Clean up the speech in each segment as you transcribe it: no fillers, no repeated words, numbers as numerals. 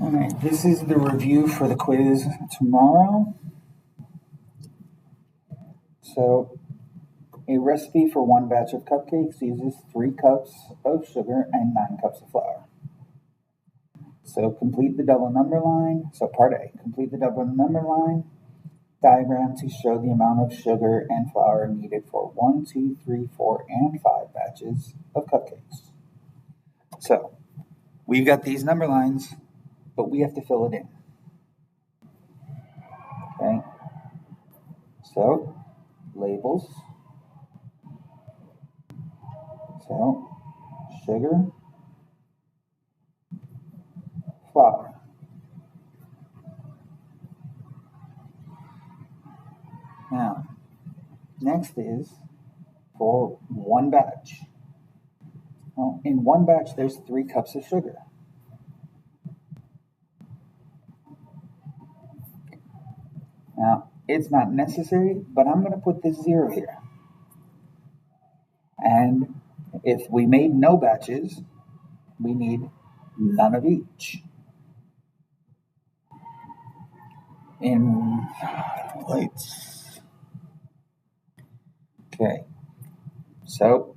Alright, this is the review for the quiz tomorrow. So, a recipe for one batch of cupcakes uses 3 cups of sugar and 9 cups of flour. So, complete the double number line. So, part A, complete the double number line diagram to show the amount of sugar and flour needed for 1, 2, 3, 4, and 5 batches of cupcakes. So, we've got these number lines, but we have to fill it in. Okay, so labels. So, sugar, flour. Now, next is for one batch. Now, in one batch, there's 3 cups of sugar. Now, it's not necessary, but I'm going to put this 0 here. And if we made no batches, we need none of each. In lights. Okay, so,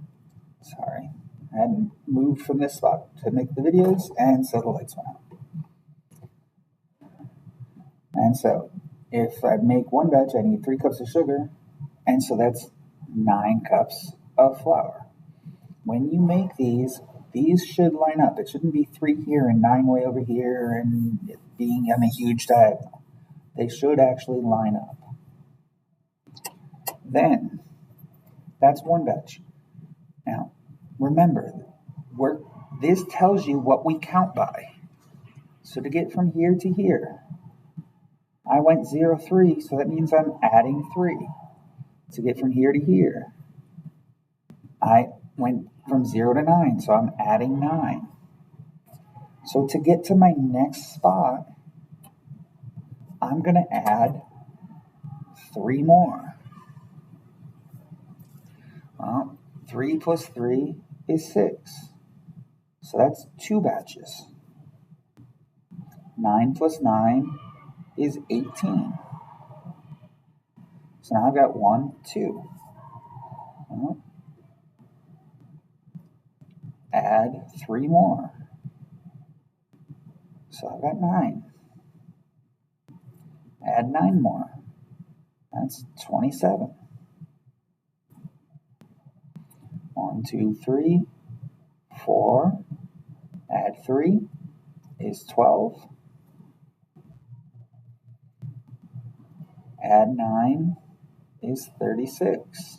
sorry, I hadn't moved from this spot to make the videos, and so the lights went out. And so, if I make one batch, I need 3 cups of sugar, and so that's 9 cups of flour. When you make these should line up. It shouldn't be 3 here and 9 way over here and it being on a huge diagonal. They should actually line up. Then, that's one batch. Now, remember, this tells you what we count by. So to get from here to here, I went 0, 3, so that means I'm adding 3. To get from here to here, I went from 0 to 9, so I'm adding 9. So to get to my next spot, I'm going to add 3 more. Well, 3 plus 3 is 6. So that's 2 batches. 9 plus 9 is 18. So now I've got 1, 2. Well, add 3 more. So I've got 9. Add 9 more. That's 27. 1, 2, 3, 4. Add 3 is 12. Add 9 is 36.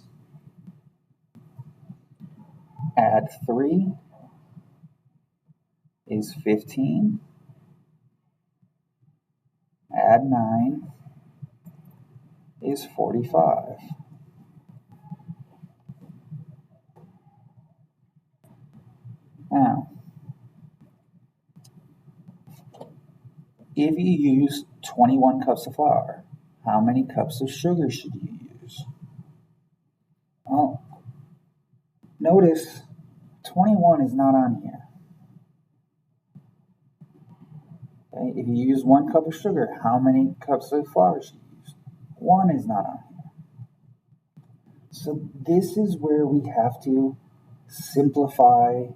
Add 3 is 15. Add 9 is 45. Now, if you use 21 cups of flour, how many cups of sugar should you use? Well, notice 21 is not on here. Okay, if you use 1 cup of sugar, how many cups of flour should you use? 1 is not on here. So this is where we have to simplify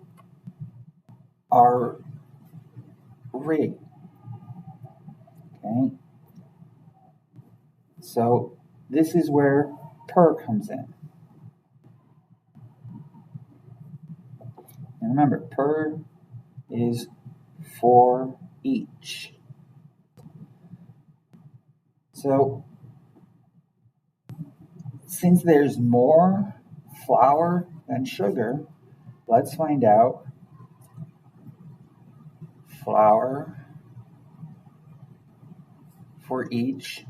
our rate. Okay, so this is where per comes in. And remember, per is for each. So since there's more flour than sugar, let's find out flour for each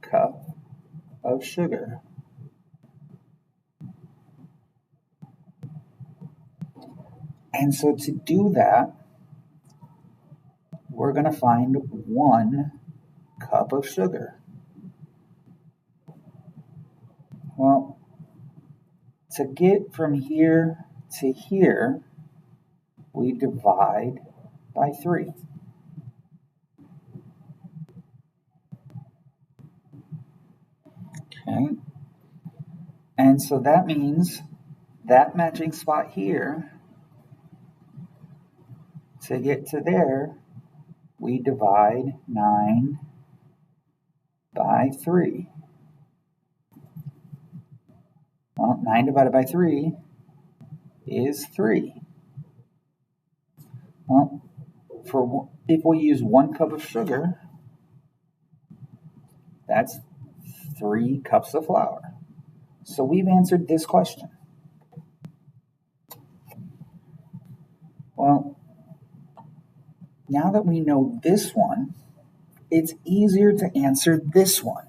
cup of sugar. And so to do that, we're going to find 1 cup of sugar. Well, to get from here to here, we divide by 3. Okay? And so that means that matching spot here, to get to there, we divide 9 by 3. Well, 9 divided by 3 is 3. Well, if we use 1 cup of sugar, that's 3 cups of flour. So we've answered this question. Well, now that we know this one, it's easier to answer this one.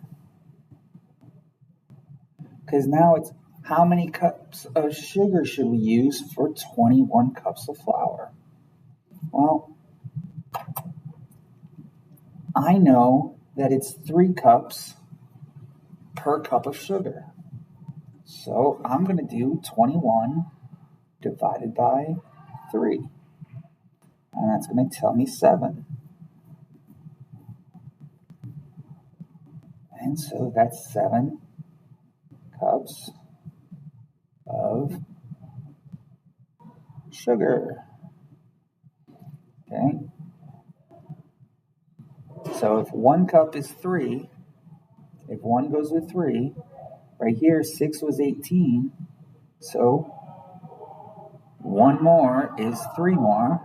Because now it's how many cups of sugar should we use for 21 cups of flour? Well, I know that it's 3 cups per cup of sugar. So I'm going to do 21 divided by 3. And that's going to tell me 7. And so that's 7 cups of sugar. Okay? So if 1 cup is 3, if 1 goes with 3, right here 6 was 18, so 1 more is 3 more,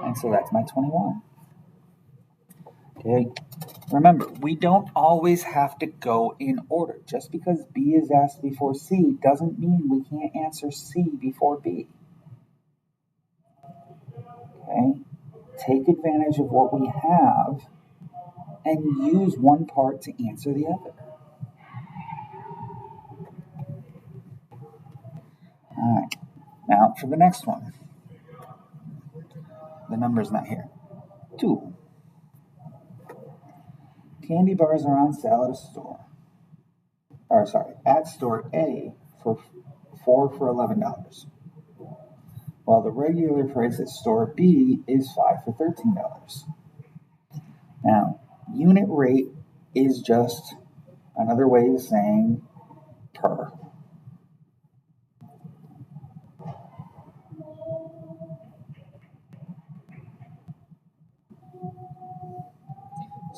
and so that's my 21. Okay? Remember, we don't always have to go in order. Just because B is asked before C doesn't mean we can't answer C before B. Okay? Take advantage of what we have and use one part to answer the other. All right. Now for the next one. The number's not here. 2. Candy bars are on sale at store A for 4 for $11. While the regular price at store B is 5 for $13. Now, unit rate is just another way of saying per.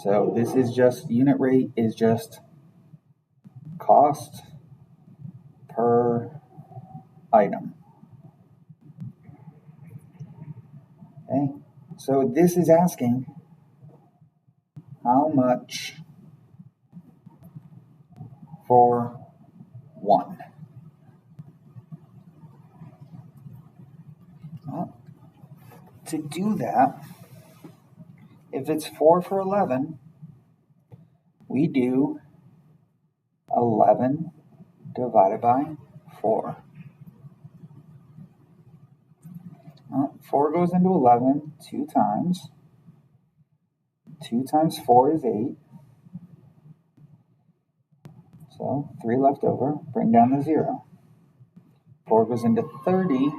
So this is just, unit rate is just cost per item. Okay, so this is asking how much for 1. Well, to do that, if it's 4 for 11, we do 11 divided by 4. Well, 4 goes into 11 2 times. 2 times 4 is 8. So 3 left over, bring down the 0. 4 goes into 30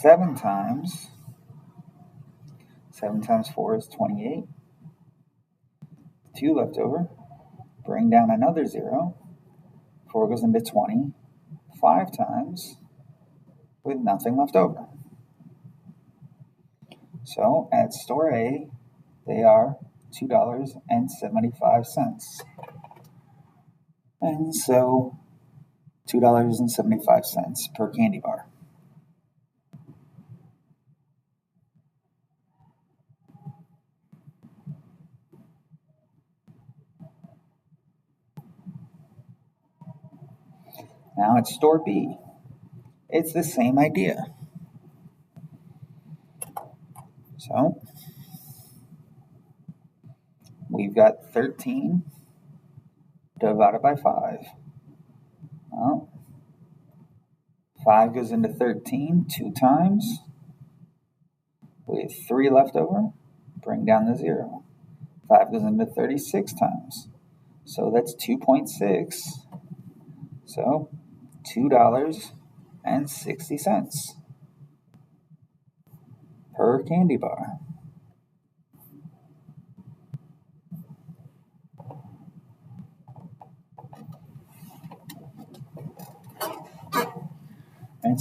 7 times. 7 times 4 is 28. 2 left over, bring down another 0. 4 goes into 20 5 times with nothing left over. So at store A, they are $2.75. And so $2.75 per candy bar. Now at store B, it's the same idea. So we've got 13 divided by 5. Well, 5 goes into 13 2 times with 3 left over, bring down the 0. 5 goes into 36 times, so that's 2.6. So $2.60 per candy bar.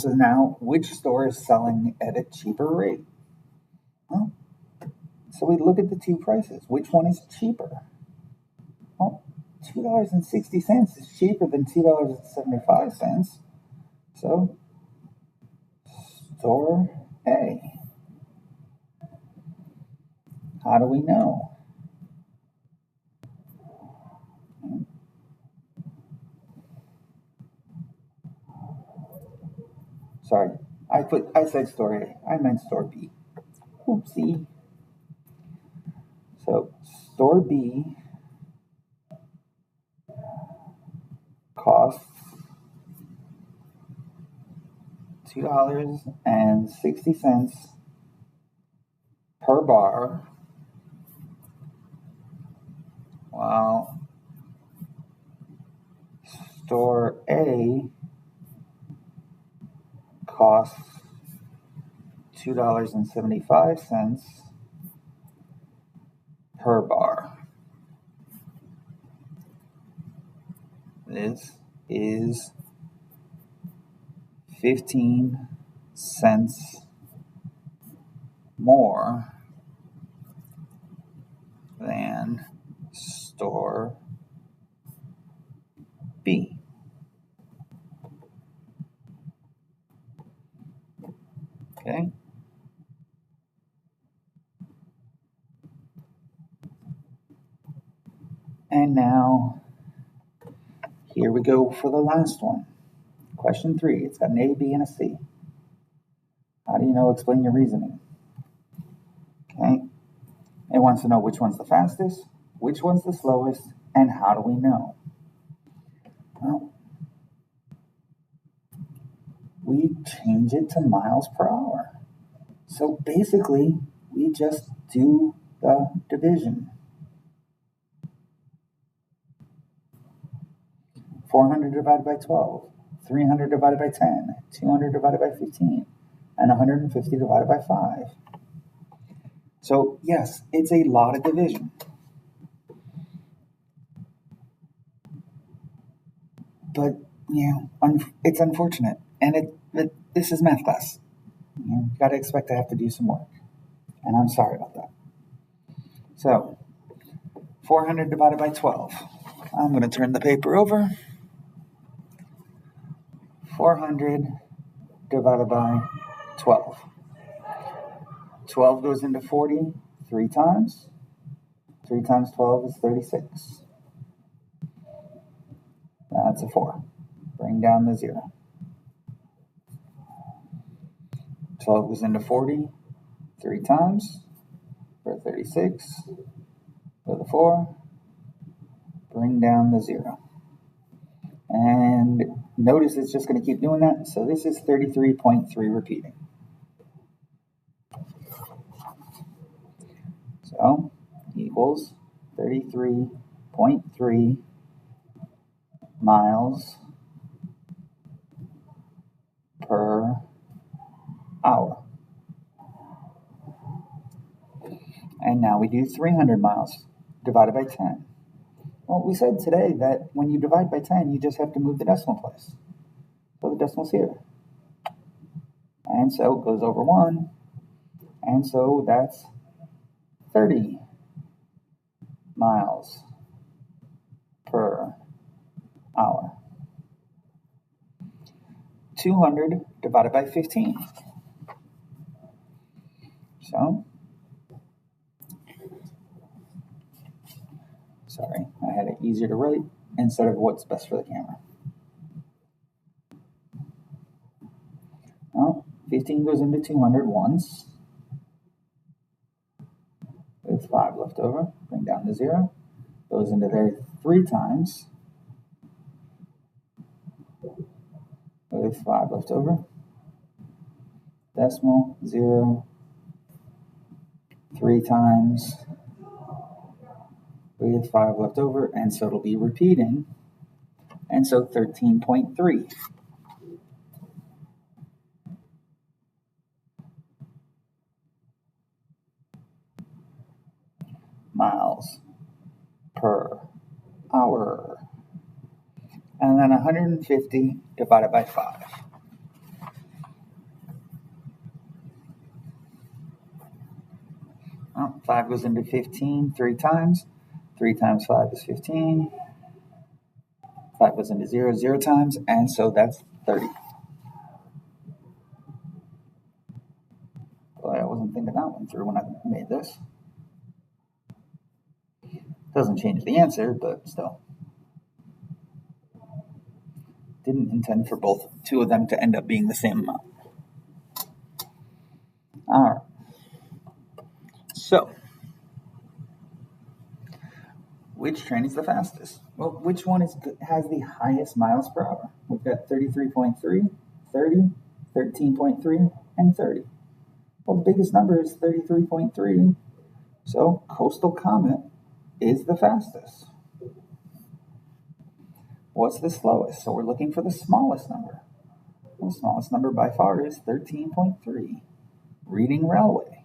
And so now, which store is selling at a cheaper rate? Well, so we look at the two prices. Which one is cheaper? Well, $2.60 is cheaper than $2.75. So, store A. How do we know? Sorry, I said store A. I meant store B. Oopsie. So store B costs $2.60 per bar, while store A costs $2.75 per bar. This is 15 cents more than store B. Okay. And now, here we go for the last one. Question 3. It's got an A, B, and a C. How do you know? Explain your reasoning. Okay. It wants to know which one's the fastest, which one's the slowest, and how do we know? Well, we change it to miles per hour. So basically, we just do the division. 400 divided by 12, 300 divided by 10, 200 divided by 15, and 150 divided by 5. So yes, it's a lot of division. But, it's unfortunate. And this is math class. You got to expect to have to do some work. And I'm sorry about that. So, 400 divided by 12. I'm going to turn the paper over. 400 divided by 12. 12 goes into 40 3 times. 3 times 12 is 36. That's a 4. Bring down the 0. 12 goes into 40 3 times for 36. With a 4. Bring down the 0. And notice it's just going to keep doing that. So this is 33.3 repeating. So equals 33.3 miles per hour. And now we do 300 miles divided by 10. Well, we said today that when you divide by 10, you just have to move the decimal place. So the decimal's here. And so it goes over 1. And so that's 30 miles per hour. 200 divided by 15. So, sorry, I had it easier to write instead of what's best for the camera. Well, 15 goes into 200 once. With 5 left over, bring down the 0. Goes into there 3 times. With 5 left over. Decimal, 0. 3 times. With 5 left over, and so it'll be repeating. And so 13.3. miles per hour. And then 150 divided by 5. Well, 5 goes into 15 3 times. 3 times 5 is 15. 5 goes into 0 0 times, and so that's 30. Boy, I wasn't thinking that one through when I made this. Doesn't change the answer, but still. Didn't intend for two of them to end up being the same amount. All right. So, which train is the fastest? Well, which one has the highest miles per hour? We've got 33.3, 30, 13.3, and 30. Well, the biggest number is 33.3, so Coastal Comet is the fastest. What's the slowest? So we're looking for the smallest number. The smallest number by far is 13.3, Reading Railway.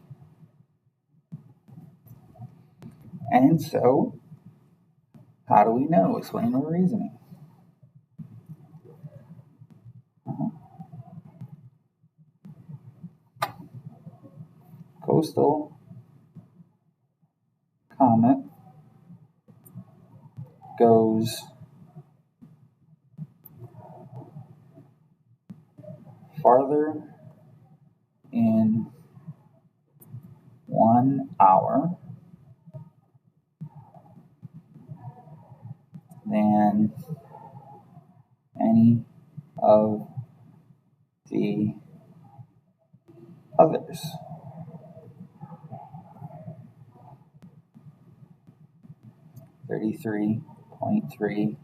And so, how do we know? Explain the reasoning. Coastal Comet goes farther in 1 hour than any of the others. .3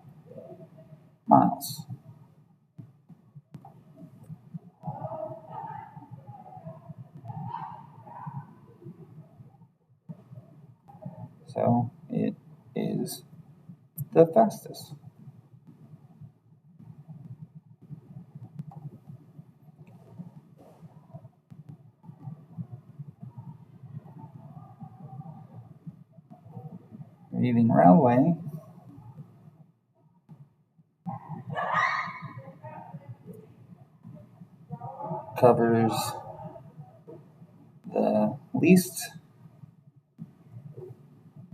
miles. So it is the fastest. Reading Railway covers the least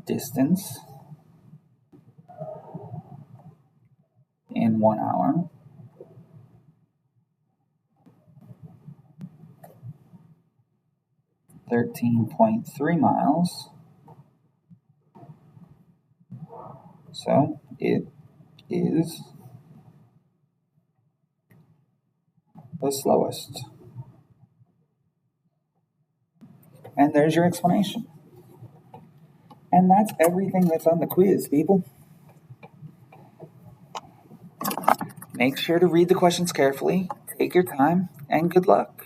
distance in 1 hour. .3 miles. So it is the slowest. And there's your explanation. And that's everything that's on the quiz, people. Make sure to read the questions carefully, take your time, and good luck.